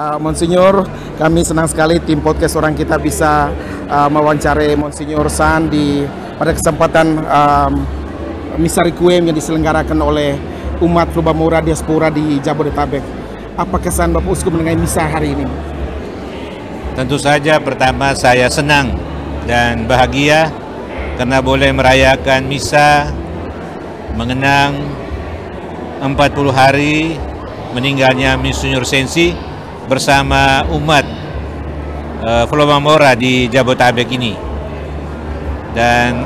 Monsinyur, kami senang sekali tim podcast Orang Kita bisa mewawancarai Monsinyur San pada kesempatan Misa Requiem yang diselenggarakan oleh umat Flubamora Diaspora di Jabodetabek. Apa kesan Bapak Uskup mengenai misa hari ini? Tentu saja pertama saya senang dan bahagia karena boleh merayakan misa mengenang 40 hari meninggalnya Monsinyur Sensi bersama umat Flubamora di Jabodetabek ini. Dan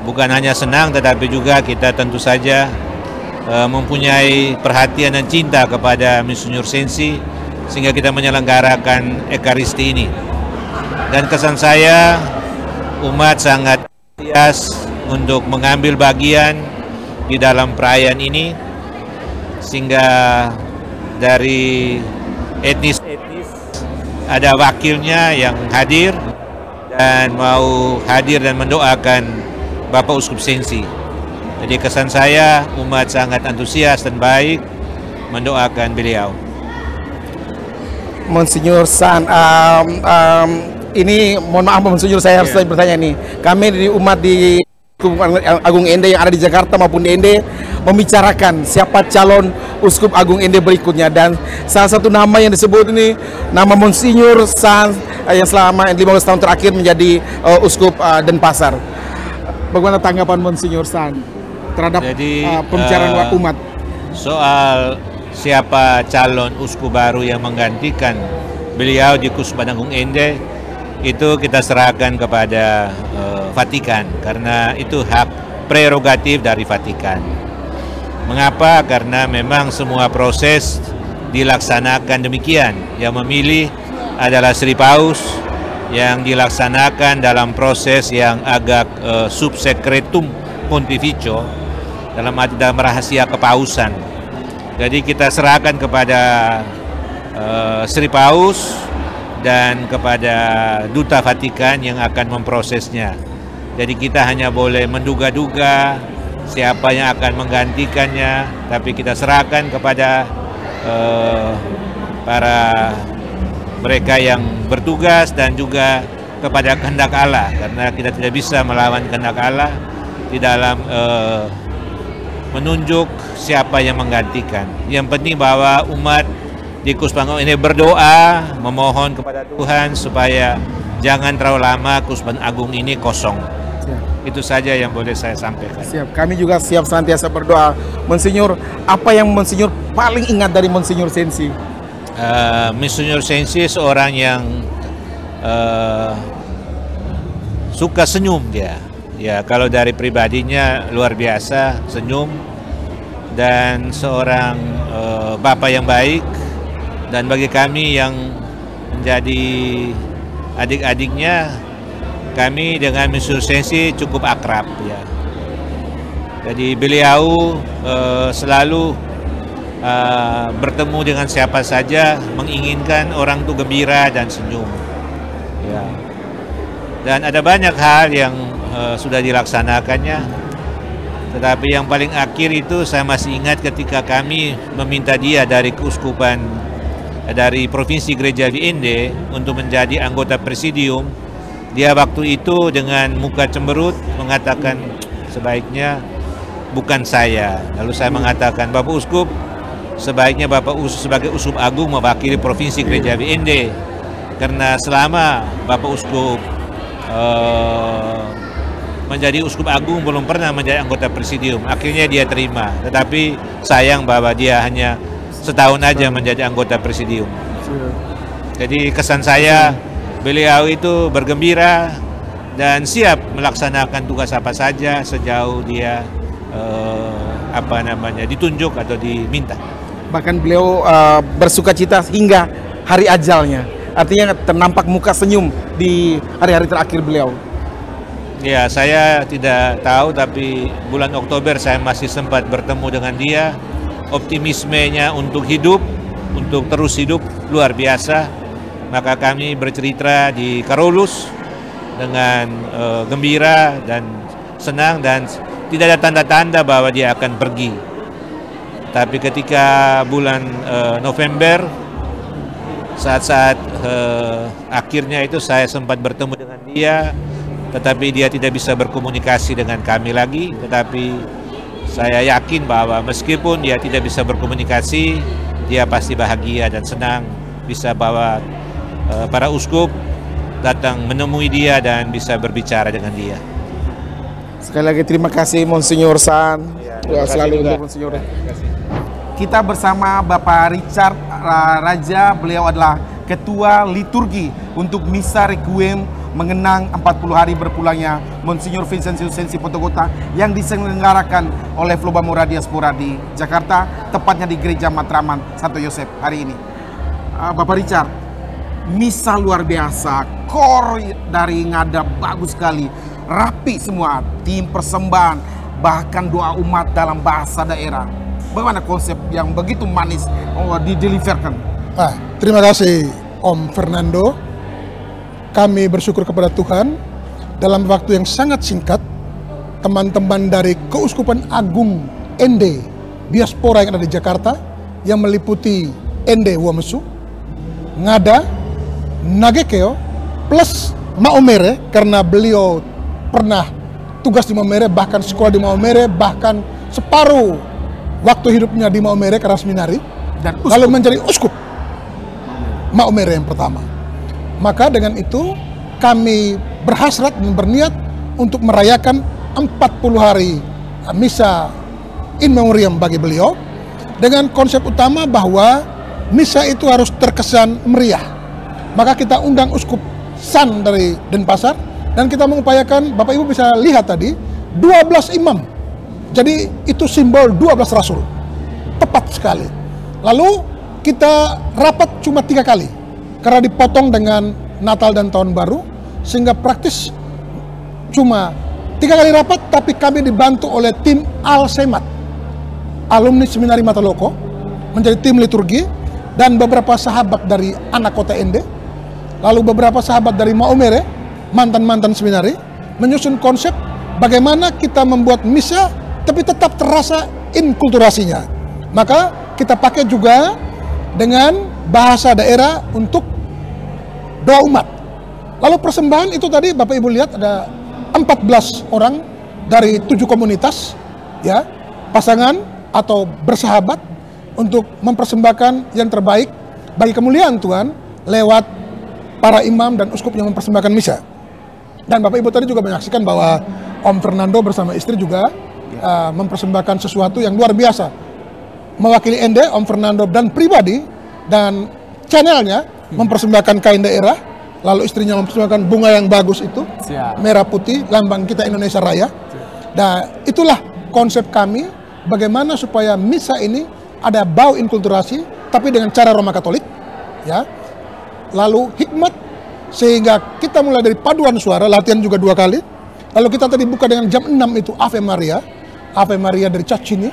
bukan hanya senang tetapi juga kita tentu saja mempunyai perhatian dan cinta kepada Monsinyur Sensi sehingga kita menyelenggarakan Ekaristi ini. Dan kesan saya, umat sangat antusias untuk mengambil bagian di dalam perayaan ini, sehingga dari etnis ada wakilnya yang hadir dan mau hadir dan mendoakan Bapak Uskup Sensi. Jadi kesan saya, umat sangat antusias dan baik mendoakan beliau. Monsinyur San, ini mohon maaf Monsinyur, saya harus bertanya nih. Kami di umat di Agung Ende yang ada di Jakarta maupun di Ende membicarakan siapa calon Uskup Agung Ende berikutnya, dan salah satu nama yang disebut ini nama Monsinyur San yang selama 15 tahun terakhir menjadi Uskup Denpasar. Bagaimana tanggapan Monsinyur San terhadap pembicaraan umat? Soal siapa calon uskup baru yang menggantikan beliau di Kuskupan Agung Ende, itu kita serahkan kepada Vatikan karena itu hak prerogatif dari Vatikan. Mengapa? Karena memang semua proses dilaksanakan demikian. Yang memilih adalah Sri Paus, yang dilaksanakan dalam proses yang agak subsecretum pontificio, dalam rahasia kepausan. Jadi kita serahkan kepada Sri Paus dan kepada Duta Vatikan yang akan memprosesnya. Jadi kita hanya boleh menduga-duga siapa yang akan menggantikannya, tapi kita serahkan kepada para mereka yang bertugas dan juga kepada kehendak Allah, karena kita tidak bisa melawan kehendak Allah di dalam menunjuk siapa yang menggantikan. Yang penting bahwa umat di Kuskupan Agung ini berdoa, memohon kepada Tuhan supaya jangan terlalu lama Kuskupan Agung ini kosong. Siap. Itu saja yang boleh saya sampaikan. Siap, kami juga siap senantiasa berdoa. Monsinyur, apa yang Monsinyur paling ingat dari Monsinyur Sensi? Monsinyur Sensi seorang yang suka senyum dia. Ya, kalau dari pribadinya luar biasa, senyum, dan seorang bapak yang baik. Dan bagi kami yang menjadi adik-adiknya, kami dengan Monsinyur Sensi cukup akrab ya. Jadi beliau selalu bertemu dengan siapa saja, menginginkan orang itu gembira dan senyum. Ya. Dan ada banyak hal yang sudah dilaksanakannya, tetapi yang paling akhir itu saya masih ingat ketika kami meminta dia dari keuskupan dari Provinsi Gereja Ende untuk menjadi anggota presidium. Dia waktu itu dengan muka cemberut mengatakan sebaiknya bukan saya. Lalu saya mengatakan, Bapak Uskup, sebaiknya Bapak sebagai Uskup Agung mewakili Provinsi Gereja Ende, karena selama Bapak Uskup menjadi Uskup Agung belum pernah menjadi anggota presidium. Akhirnya dia terima, tetapi sayang bahwa dia hanya setahun aja menjadi anggota presidium. Jadi kesan saya, beliau itu bergembira dan siap melaksanakan tugas apa saja sejauh dia ditunjuk atau diminta. Bahkan beliau bersukacita hingga hari ajalnya. Artinya ternampak muka senyum di hari-hari terakhir beliau. Ya, saya tidak tahu, tapi bulan Oktober saya masih sempat bertemu dengan dia. Optimismenya untuk hidup, untuk terus hidup luar biasa. Maka kami bercerita di Karolus dengan gembira dan senang, dan tidak ada tanda-tanda bahwa dia akan pergi. Tapi ketika bulan November saat-saat akhirnya itu saya sempat bertemu dengan dia, tetapi dia tidak bisa berkomunikasi dengan kami lagi. Tetapi saya yakin bahwa meskipun dia tidak bisa berkomunikasi, dia pasti bahagia dan senang bisa bawa para uskup datang menemui dia dan bisa berbicara dengan dia. Sekali lagi terima kasih Monsinyur San. Selalu untuk Monsinyur. Kita bersama Bapak Richard Raja, beliau adalah Ketua Liturgi untuk Misa Requiem mengenang 40 hari berpulangnya Monsinyur Vincentius Sensi Potoggota yang diselenggarakan oleh Flobamora Diaspora di Jakarta, tepatnya di Gereja Matraman Santo Yosef hari ini. Bapak Richard, misa luar biasa, core dari Ngada bagus sekali, rapi semua, tim persembahan, bahkan doa umat dalam bahasa daerah. Bagaimana konsep yang begitu manis dideliverkan? Terima kasih Om Fernando. Kami bersyukur kepada Tuhan dalam waktu yang sangat singkat, teman-teman dari Keuskupan Agung Ende Diaspora yang ada di Jakarta, yang meliputi Ende Womesu, Ngada, Nagekeo, plus Maumere, karena beliau pernah tugas di Maumere, bahkan sekolah di Maumere, bahkan separuh waktu hidupnya di Maumere karena seminari, dan lalu menjadi uskup Maumere yang pertama. Maka dengan itu kami berhasrat dan berniat untuk merayakan 40 hari misa in memoriam bagi beliau, dengan konsep utama bahwa misa itu harus terkesan meriah. Maka kita undang Uskup San dari Denpasar, dan kita mengupayakan, Bapak Ibu bisa lihat tadi, 12 imam. Jadi itu simbol 12 rasul. Tepat sekali. Lalu kita rapat cuma 3 kali. Karena dipotong dengan Natal dan Tahun Baru. Sehingga praktis cuma 3 kali rapat, tapi kami dibantu oleh tim Al-Semat, alumni Seminari Mataloko, menjadi tim liturgi, dan beberapa sahabat dari anak kota Ende, lalu beberapa sahabat dari Maumere, mantan-mantan seminari, menyusun konsep bagaimana kita membuat misa tapi tetap terasa inkulturasinya. Maka kita pakai juga dengan bahasa daerah untuk doa umat. Lalu persembahan itu tadi Bapak Ibu lihat ada 14 orang dari 7 komunitas, ya, pasangan atau bersahabat, untuk mempersembahkan yang terbaik bagi kemuliaan Tuhan lewat para imam dan uskup yang mempersembahkan misa. Dan Bapak Ibu tadi juga menyaksikan bahwa Om Fernando bersama istri juga mempersembahkan sesuatu yang luar biasa. Mewakili Ende, Om Fernando dan pribadi dan channelnya mempersembahkan kain daerah, lalu istrinya mempersembahkan bunga yang bagus itu, merah putih, lambang kita Indonesia Raya. Nah, itulah konsep kami, bagaimana supaya misa ini ada bau inkulturasi, tapi dengan cara Roma Katolik, ya. Lalu hikmat, sehingga kita mulai dari paduan suara, latihan juga 2 kali. Lalu kita tadi buka dengan jam 6 itu Ave Maria dari Caccini,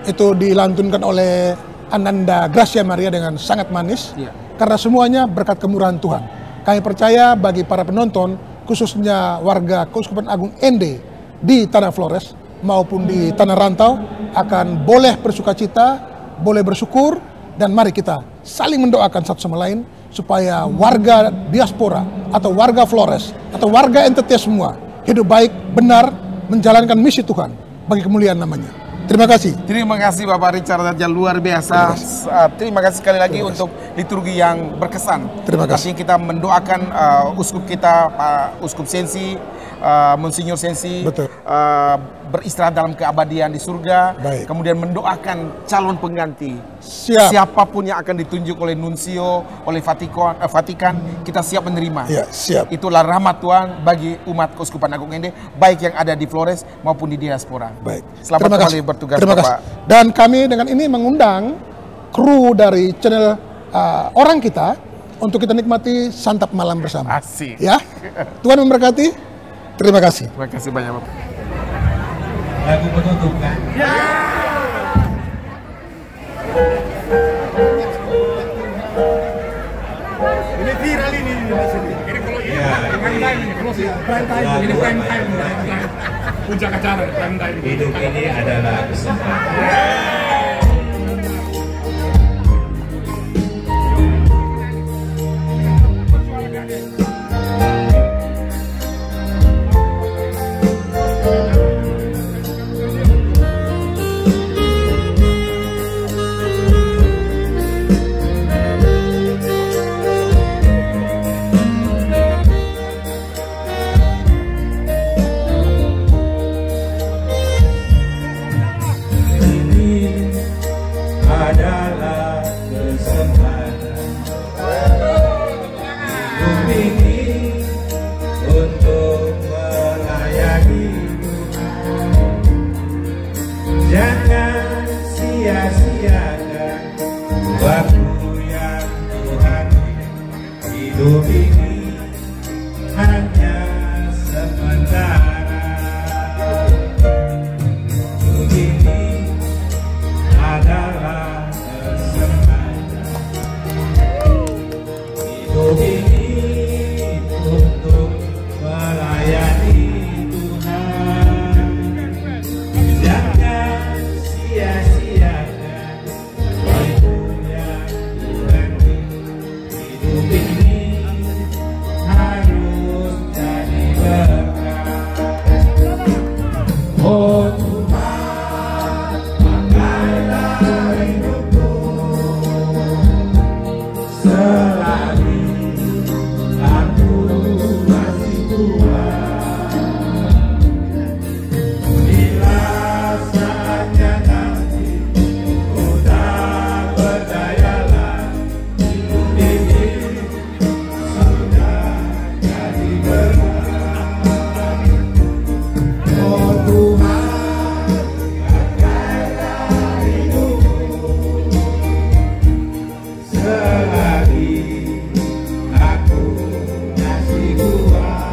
itu dilantunkan oleh Ananda Gracia Maria dengan sangat manis, karena semuanya berkat kemurahan Tuhan. Kami percaya bagi para penonton, khususnya warga Keuskupan Agung Ende di Tanah Flores maupun di Tanah Rantau, akan boleh bersukacita, boleh bersyukur, dan mari kita saling mendoakan satu sama lain supaya warga diaspora atau warga Flores atau warga NTT semua hidup baik, benar, menjalankan misi Tuhan bagi kemuliaan namanya. Terima kasih. Terima kasih Bapak Richard Raja, luar biasa. Terima kasih sekali lagi untuk liturgi yang berkesan. Terima kasih. Pastinya kita mendoakan uskup kita, Pak Uskup Sensi, Monsinyur Sensi, beristirahat dalam keabadian di surga. Baik. Kemudian mendoakan calon pengganti. Siap. Siapapun yang akan ditunjuk oleh Nuncio, oleh Vatikan, kita siap menerima. Ya, siap. Itulah rahmat Tuhan bagi umat Keuskupan Agung Ende, baik yang ada di Flores maupun di diaspora. Baik. Selamat kembali bertugas, Terima Bapak. kasih. Dan kami dengan ini mengundang kru dari channel orang kita untuk kita nikmati santap malam bersama. Asik. Ya, Tuhan memberkati. Terima kasih. Terima kasih banyak, Bapak. Lagu penutup kan? Ya. Ini viral ini di sini. Ini kalau ini prime time ini, kalau prime time ini prime time. Puncak acara prime time. Hidup ini adalah kesempatan. layani Tuhan. Jangan sia-siakan waktu yang Tuhan beri. Hidup ini harus jadi berkah. Oh Tuhan, pakailah hidupku selagi aku masih kuat. Bila saatnya nanti ku tak berdaya lagi, hidup ini sudah jadi berkah. Oh Tuhan, pakailah hidupku selagi aku masih kuat.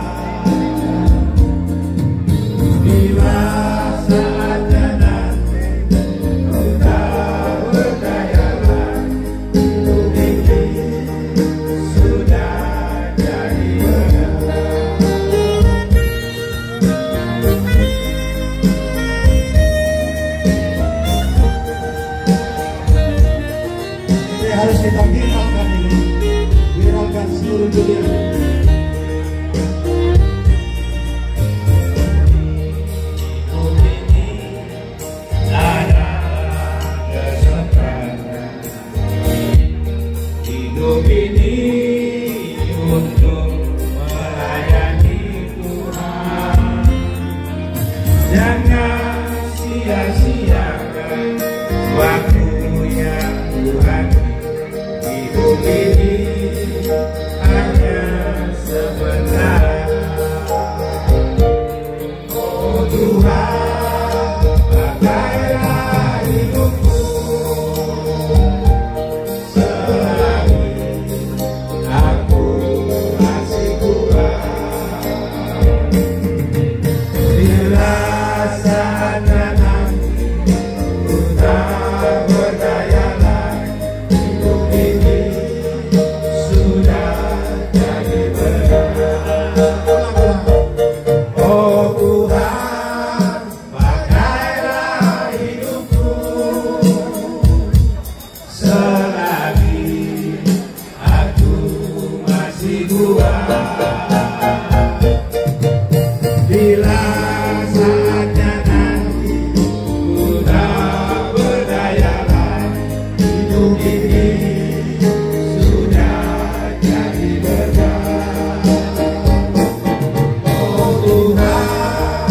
Bila saatnya nanti ku tak berdaya lagi, hidup ini sudah jadi berkah. Ini harus kita viralkan ini, viralkan seluruh dunia. Hidup ini adalah kesempatan. Hidup ini untuk melayani Tuhan. Jangan sia-siakan waktu yang Tuhan beri. Hidup ini hanya sebentar. Oh Tuhan, pakailah hidupku selagi aku masih kuat. Bila saatnya nanti ku tak berdaya lagi, hidup ini sudah jadi berkah. Oh Tuhan, pakailah hidupku selagi aku masih kuat. Bila saatnya nanti ku tak berdaya lagi, hidup ini sudah jadi berkah. Oh Tuhan,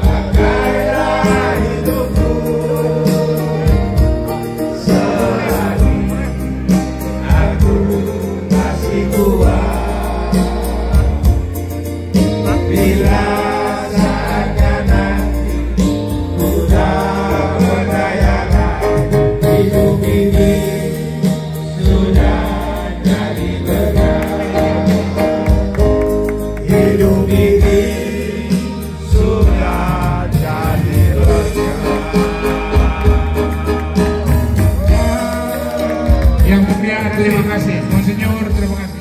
pakailah hidupku selagi aku masih kuat. Bila saatnya nanti ku tak berdaya lagi, hidup ini sudah jadi berkah. Hidup ini sudah jadi berkah. Yang mulia, terima kasih. Monsinyor, terima kasih.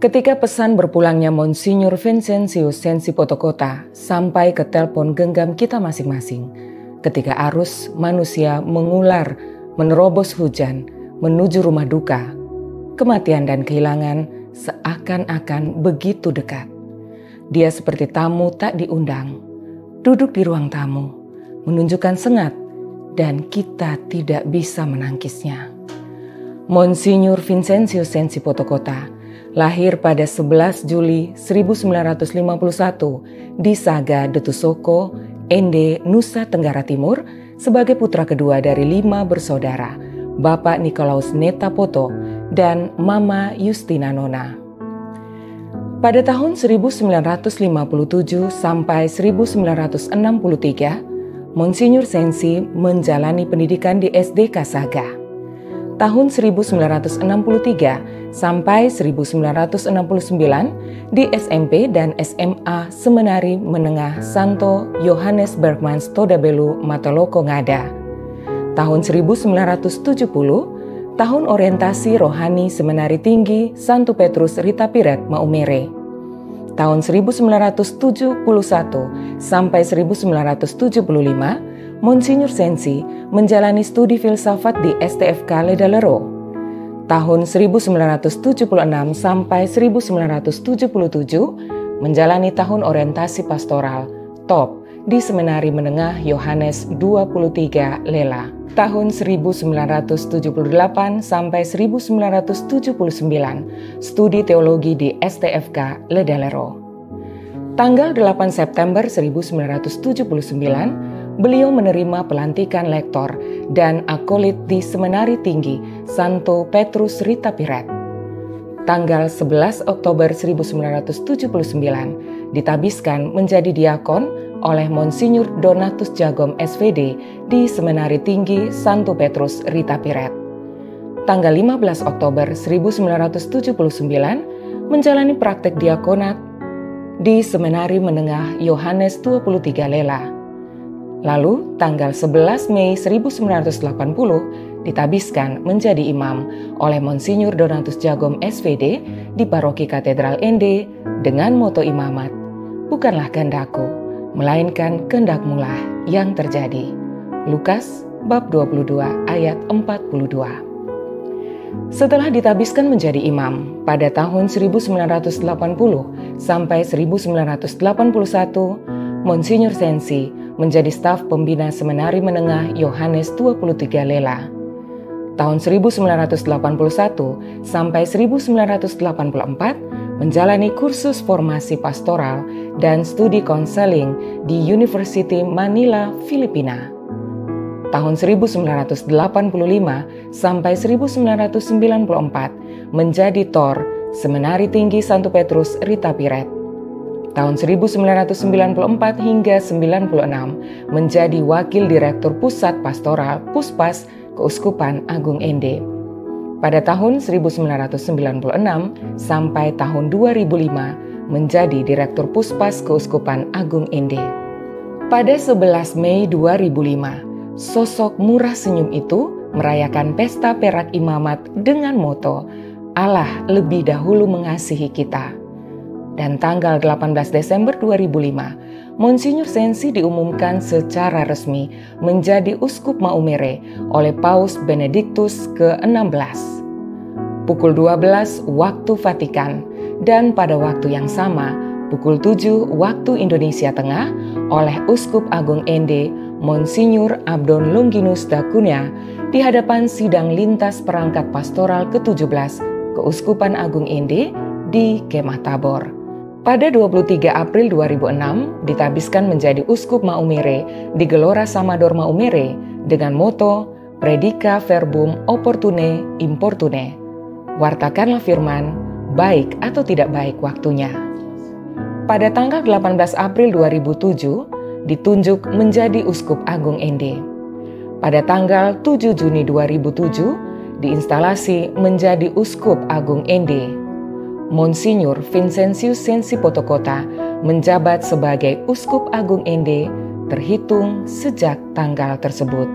Ketika pesan berpulangnya Monsinyur Vincentius Sensi Potokota sampai ke telepon genggam kita masing-masing, ketika arus manusia mengular menerobos hujan menuju rumah duka, kematian dan kehilangan seakan-akan begitu dekat. Dia seperti tamu tak diundang, duduk di ruang tamu, menunjukkan sengat dan kita tidak bisa menangkisnya. Monsinyur Vincentius Sensi Potokota lahir pada 11 Juli 1951 di Saga Detusoko, Ende, Nusa Tenggara Timur sebagai putra kedua dari 5 bersaudara, Bapak Nikolaus Neta Poto dan Mama Justina Nona. Pada tahun 1957 sampai 1963, Monsinyur Sensi menjalani pendidikan di SDK Saga. Tahun 1963 sampai 1969 di SMP dan SMA Seminari Menengah Santo Yohanes Bergman Stodabelu Matoloko Ngada. Tahun 1970, tahun orientasi rohani Seminari Tinggi Santo Petrus Ritapiret Maumere. Tahun 1971 sampai 1975, Monsinyur Sensi menjalani studi filsafat di STFK Ledalero. Tahun 1976 sampai 1977 menjalani tahun orientasi pastoral TOP di Seminari Menengah Yohanes 23 Lela. Tahun 1978 sampai 1979 studi teologi di STFK Ledalero. Tanggal 8 September 1979 beliau menerima pelantikan lektor dan akolit di Seminari Tinggi Santo Petrus Ritapiret. Tanggal 11 Oktober 1979 ditabiskan menjadi diakon oleh Monsinyur Donatus Jagom SVD di Seminari Tinggi Santo Petrus Ritapiret. Tanggal 15 Oktober 1979 menjalani praktek diakonat di Seminari Menengah Yohanes 23 Lela. Lalu tanggal 11 Mei 1980 ditabiskan menjadi imam oleh Monsinyur Donatus Jagom SVD di Paroki Katedral Ende dengan moto imamat, "Bukanlah kehendakku, melainkan kehendak-Mulah yang terjadi." Lukas bab 22 ayat 42. Setelah ditabiskan menjadi imam pada tahun 1980 sampai 1981, Monsinyur Sensi menjadi staf pembina Seminari Menengah Yohanes 23 Lela. Tahun 1981 sampai 1984 menjalani kursus formasi pastoral dan studi konseling di University Manila, Filipina. Tahun 1985 sampai 1994 menjadi TOR Seminari Tinggi Santo Petrus Ritapiret. Tahun 1994 hingga 96 menjadi Wakil Direktur Pusat Pastoral Puspas Keuskupan Agung Ende. Pada tahun 1996 sampai tahun 2005 menjadi Direktur Puspas Keuskupan Agung Ende. Pada 11 Mei 2005, sosok murah senyum itu merayakan pesta perak imamat dengan moto Allah lebih dahulu mengasihi kita. Dan tanggal 18 Desember 2005, Monsinyur Sensi diumumkan secara resmi menjadi Uskup Maumere oleh Paus Benediktus ke-16. Pukul 12 waktu Vatikan dan pada waktu yang sama, pukul 7 waktu Indonesia Tengah oleh Uskup Agung Ende Monsinyur Abdon Longinus da Cunha di hadapan sidang lintas perangkat pastoral ke-17 Keuskupan Agung Ende di Kemah Tabor. Pada 23 April 2006 ditabiskan menjadi Uskup Maumere di Gelora Samador Maumere dengan moto Predica verbum opportune importune. Wartakanlah firman, baik atau tidak baik waktunya. Pada tanggal 18 April 2007 ditunjuk menjadi Uskup Agung Ende. Pada tanggal 7 Juni 2007 diinstalasi menjadi Uskup Agung Ende. Monsinyur Vincentius Sensi Potokota menjabat sebagai Uskup Agung Ende terhitung sejak tanggal tersebut.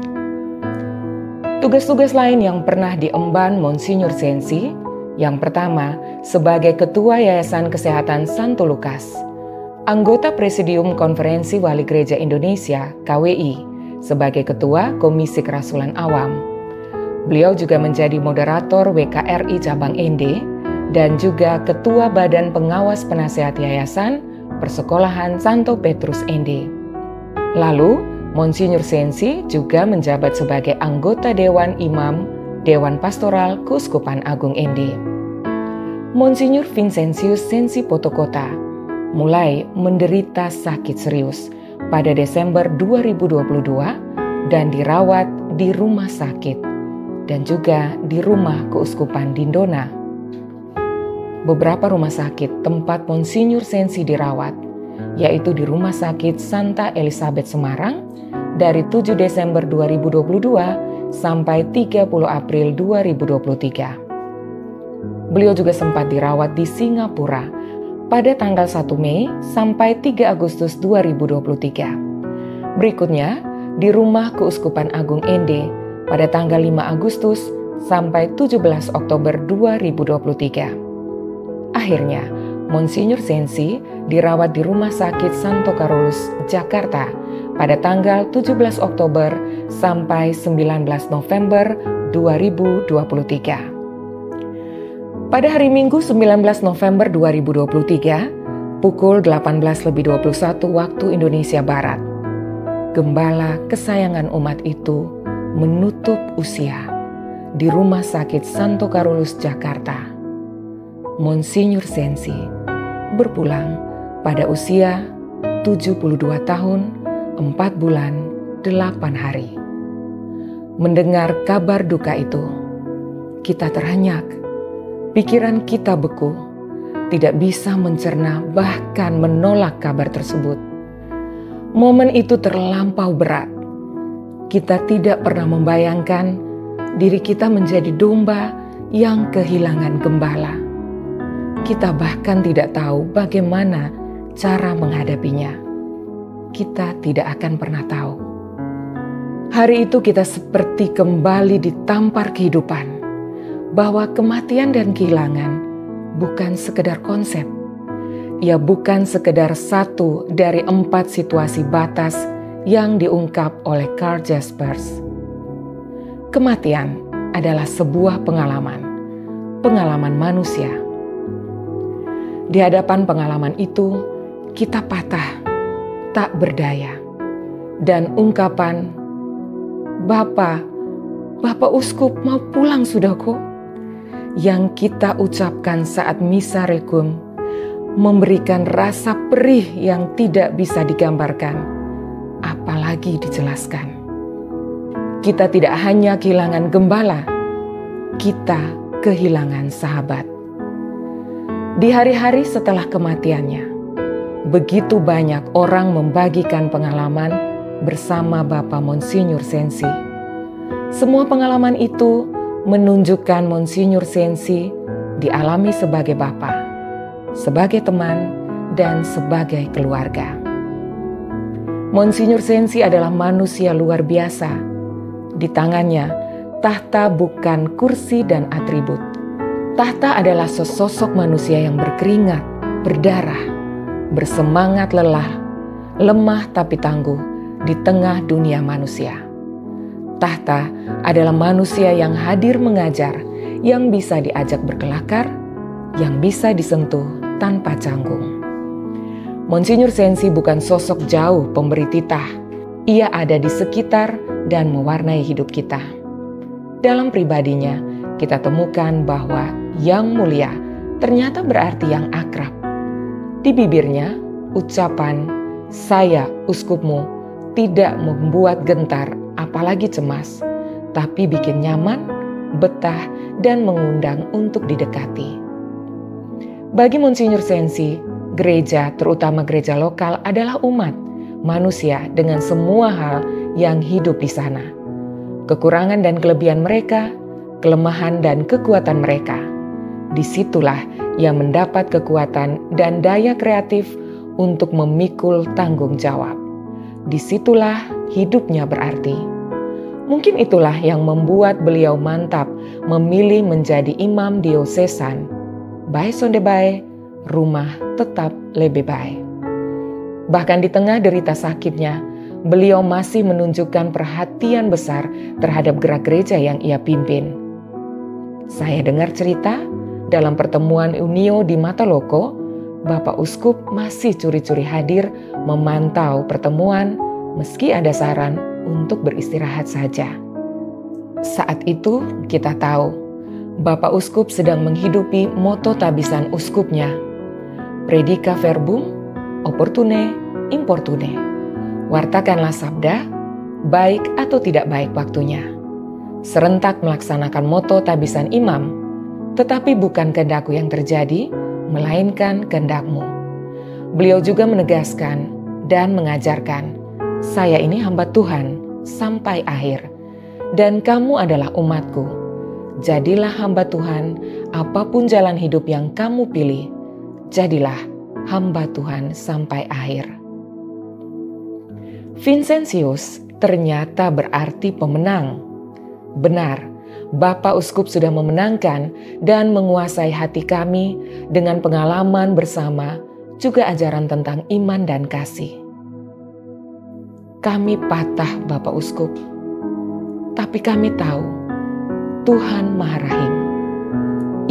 Tugas-tugas lain yang pernah diemban Monsinyur Sensi, yang pertama sebagai Ketua Yayasan Kesehatan Santo Lukas, anggota Presidium Konferensi Wali Gereja Indonesia (KWI) sebagai Ketua Komisi Kerasulan Awam. Beliau juga menjadi moderator WKRI Cabang Ende dan juga Ketua Badan Pengawas Penasehat Yayasan Persekolahan Santo Petrus Ende. Lalu, Monsinyur Sensi juga menjabat sebagai anggota Dewan Imam Dewan Pastoral Keuskupan Agung Ende. Monsinyur Vincentius Sensi Potokota mulai menderita sakit serius pada Desember 2022 dan dirawat di rumah sakit dan juga di rumah Keuskupan Dindona. Beberapa rumah sakit tempat Monsinyur Sensi dirawat, yaitu di Rumah Sakit Santa Elizabeth Semarang dari 7 Desember 2022 sampai 30 April 2023. Beliau juga sempat dirawat di Singapura pada tanggal 1 Mei sampai 3 Agustus 2023. Berikutnya, di Rumah Keuskupan Agung Ende pada tanggal 5 Agustus sampai 17 Oktober 2023. Akhirnya, Monsinyur Sensi dirawat di Rumah Sakit Santo Carolus, Jakarta pada tanggal 17 Oktober sampai 19 November 2023. Pada hari Minggu 19 November 2023, pukul 18.21 waktu Indonesia Barat, gembala kesayangan umat itu menutup usia di Rumah Sakit Santo Carolus, Jakarta. Monsinyur Sensi berpulang pada usia 72 tahun, 4 bulan, 8 hari. Mendengar kabar duka itu, kita terhenyak, pikiran kita beku, tidak bisa mencerna bahkan menolak kabar tersebut. Momen itu terlampau berat. Kita tidak pernah membayangkan diri kita menjadi domba yang kehilangan gembala. Kita bahkan tidak tahu bagaimana cara menghadapinya. Kita tidak akan pernah tahu. Hari itu kita seperti kembali ditampar kehidupan, bahwa kematian dan kehilangan bukan sekedar konsep. Ia bukan sekedar satu dari 4 situasi batas yang diungkap oleh Karl Jaspers. Kematian adalah sebuah pengalaman manusia. Di hadapan pengalaman itu, kita patah, tak berdaya. Dan ungkapan, Bapak Uskup mau pulang sudah kok, yang kita ucapkan saat misa requiem memberikan rasa perih yang tidak bisa digambarkan, apalagi dijelaskan. Kita tidak hanya kehilangan gembala, kita kehilangan sahabat. Di hari-hari setelah kematiannya, begitu banyak orang membagikan pengalaman bersama Bapak Monsinyur Sensi. Semua pengalaman itu menunjukkan Monsinyur Sensi dialami sebagai Bapa, sebagai teman, dan sebagai keluarga. Monsinyur Sensi adalah manusia luar biasa. Di tangannya, tahta bukan kursi dan atribut. Tahta adalah sesosok manusia yang berkeringat, berdarah, bersemangat lelah, lemah tapi tangguh di tengah dunia manusia. Tahta adalah manusia yang hadir mengajar, yang bisa diajak berkelakar, yang bisa disentuh tanpa canggung. Monsinyur Sensi bukan sosok jauh pemberi titah. Ia ada di sekitar dan mewarnai hidup kita. Dalam pribadinya, kita temukan bahwa yang mulia ternyata berarti yang akrab. Di bibirnya, ucapan "Saya uskupmu" tidak membuat gentar apalagi cemas, tapi bikin nyaman, betah, dan mengundang untuk didekati. Bagi Monsinyur Sensi, gereja, terutama gereja lokal, adalah umat manusia dengan semua hal yang hidup di sana. Kekurangan dan kelebihan mereka, kelemahan dan kekuatan mereka. Disitulah ia mendapat kekuatan dan daya kreatif untuk memikul tanggung jawab. Disitulah hidupnya berarti. Mungkin itulah yang membuat beliau mantap memilih menjadi imam diosesan. Bae sonde bae, rumah tetap lebih baik. Bahkan di tengah derita sakitnya, beliau masih menunjukkan perhatian besar terhadap gerak gereja yang ia pimpin. Saya dengar cerita dalam pertemuan Unio di Mataloko, Bapak Uskup masih curi-curi hadir memantau pertemuan meski ada saran untuk beristirahat saja. Saat itu kita tahu Bapak Uskup sedang menghidupi moto tabisan uskupnya, Predica verbum opportune importune. Wartakanlah sabda, baik atau tidak baik waktunya. Serentak melaksanakan moto tabisan imam, tetapi bukan kehendakku yang terjadi, melainkan kehendakmu. Beliau juga menegaskan dan mengajarkan, saya ini hamba Tuhan sampai akhir, dan kamu adalah umatku. Jadilah hamba Tuhan, apapun jalan hidup yang kamu pilih, jadilah hamba Tuhan sampai akhir. Vincentius ternyata berarti pemenang. Benar, Bapak Uskup sudah memenangkan dan menguasai hati kami dengan pengalaman bersama, juga ajaran tentang iman dan kasih. Kami patah, Bapak Uskup, tapi kami tahu Tuhan Maha Rahim.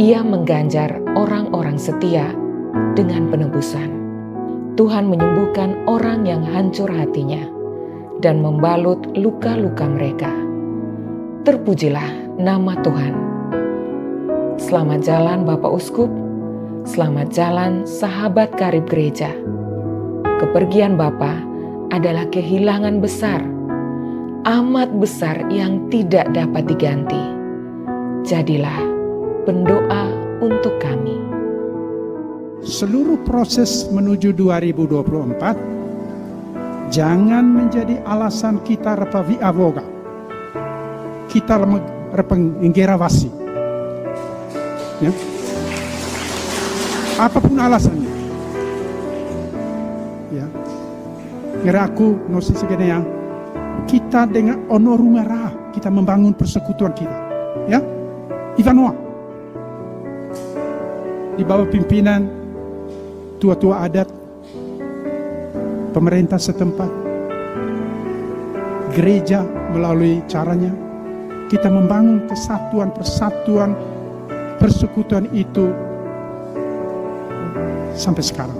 Ia mengganjar orang-orang setia dengan penebusan. Tuhan menyembuhkan orang yang hancur hatinya dan membalut luka-luka mereka. Terpujilah nama Tuhan. Selamat jalan Bapak Uskup, selamat jalan sahabat karib gereja. Kepergian Bapak adalah kehilangan besar, amat besar yang tidak dapat diganti. Jadilah pendoa untuk kami. Seluruh proses menuju 2024 jangan menjadi alasan kita repavi avoga. Kita repenggerawasi. Ya. Apapun alasannya. Ya. Ngeraku nosi segenea kita dengan onorungara kita membangun persekutuan kita. Ya. Ivanoa di bawah pimpinan tua-tua adat, pemerintah setempat, gereja melalui caranya, kita membangun kesatuan, persatuan, persekutuan itu sampai sekarang.